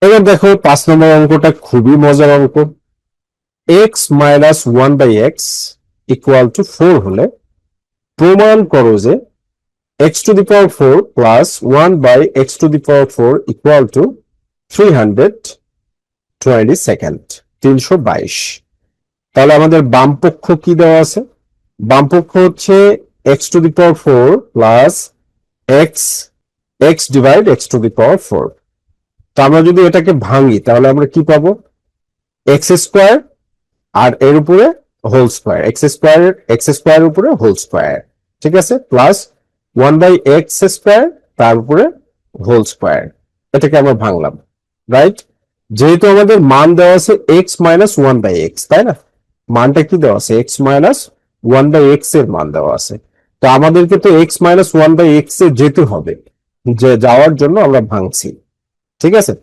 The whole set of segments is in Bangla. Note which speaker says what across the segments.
Speaker 1: এবার দেখো 5 নম্বর অঙ্কটা খুবই মজার অঙ্ক। X minus 1/x equal to 4 হলে প্রমাণ করো যে x⁴ plus 1/x⁴ equal to 322 322। তাহলে আমাদের বাম পক্ষ কি দেওয়া আছে? বাম পক্ষ হচ্ছে x⁴ plus x x divide x⁴। তো আমরা যদি এটাকে ভাঙি তাহলে আমরা কি পাবো? এক্স স্কোয়ার আর এর উপরে হোল স্কোয়ার, এক্স স্কোয়ার উপরে হোল স্কোয়ার, ঠিক আছে, প্লাস 1/x² তার উপরে হোল স্কোয়ার। এটাকে আমরা ভাঙলাম, রাইট? যেহেতু আমাদের মান দেওয়া আছে x-1/x, তাই না? মানটা কি দেওয়া আছে? x-1/x এর মান দেওয়া আছে। তো আমাদেরকে তো x-1/x এ যেতে হবে, যে যাওয়ার জন্য আমরা ভাঙছি, ঠিক আছে।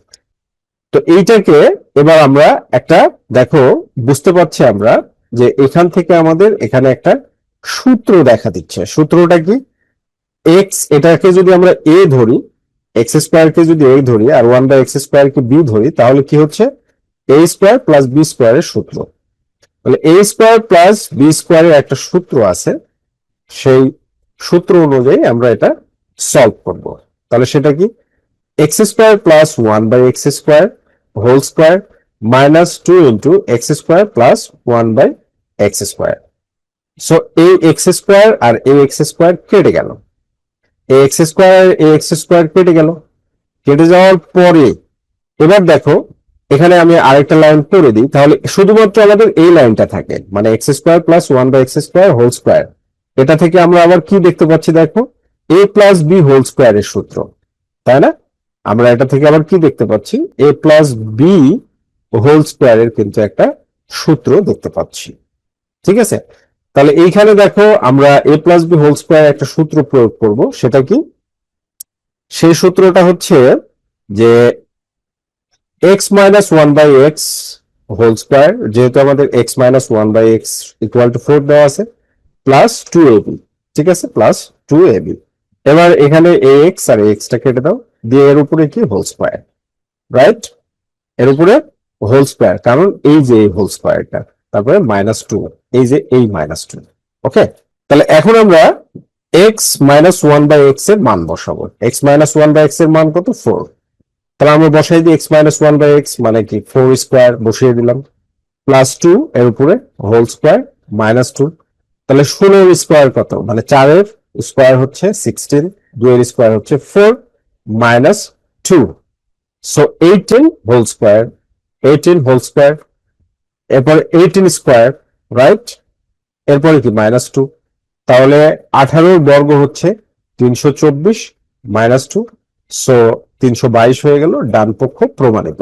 Speaker 1: তো এইটাকে এবার আমরা একটা, দেখো, বুঝতে পারছি আমরা যে এখান থেকে আমাদের এখানে একটা সূত্র দেখা দিচ্ছে। সূত্রটা কি? এক্স, এটাকে যদি আমরা এ ধরি, x² যদি এ ধরি আর 1/x² কে বি ধরি, তাহলে কি হচ্ছে? a² প্লাস b² এর সূত্র। তাহলে a² প্লাস b² এর একটা সূত্র আছে, সেই সূত্র অনুযায়ী আমরা এটা সলভ করব। তাহলে সেটা কি? x² plus 1/x² whole square minus 2 into x² plus 1/x²। So এই x² আর এই x² কেটে গেল, x² কেটে গেল। কেটে যাওয়ার পরে এবার দেখো, এখানে আমি আরেকটা লাইন করে দিই, তাহলে শুধুমাত্র আমাদের এই লাইনটা থাকে, মানে x² plus 1/x² whole square. এটা থেকে আমরা আবার কি দেখতে পাচ্ছি? দেখো, a প্লাস বি হোল স্কোয়ারের সূত্র, তাই না? আমরা এটা থেকে আবার কি দেখতে পাচ্ছি? a প্লাস বি হোল স্কোয়ারের কিন্তু একটা সূত্র দেখতে পাচ্ছি, ঠিক আছে। তাহলে এইখানে দেখো, আমরা a plus B whole square একটা সূত্র প্রয়োগ করব। সেটা কি? সেই সূত্রটা হচ্ছে যে x-1/x হোল স্কোয়ার, যেহেতু আমাদের x-1/x ইকুয়াল টু 4 দেওয়া আছে, প্লাস 2ab, ঠিক আছে, প্লাস 2ab। এবার এখানে ax আর ax টা কেটে দাও, দিয়ে এর উপরে কি? Whole square, right? এর উপরে হোল স্কোয়ার, কারণ এই যে এই হোল স্কোয়ারটা, তারপরে -2, এই যে এই -2। ওকে, তাহলে এখন আমরা x-1/x এর মান বসাবো। x-1/x এর মান কত? 4। তাহলে আমরা বসাই দিই x-1/x মানে কি? 4 স্কোয়ার বসিয়ে দিলাম, প্লাস 2 এর উপরে হোল স্কোয়ার -2। তাহলে 16 স্কোয়ার কত? মানে 4 এর স্কোয়ার হচ্ছে 16, 2 এর স্কোয়ার হচ্ছে 4 -2, so 18 whole square, 18 whole square. এরপর 18 স্কোয়ার, রাইট? এরপরে কি? -2। তাহলে 18 বর্গ হচ্ছে 324 -2, সো 322 হয়ে গেল। ডান পক্ষ প্রমাণিত।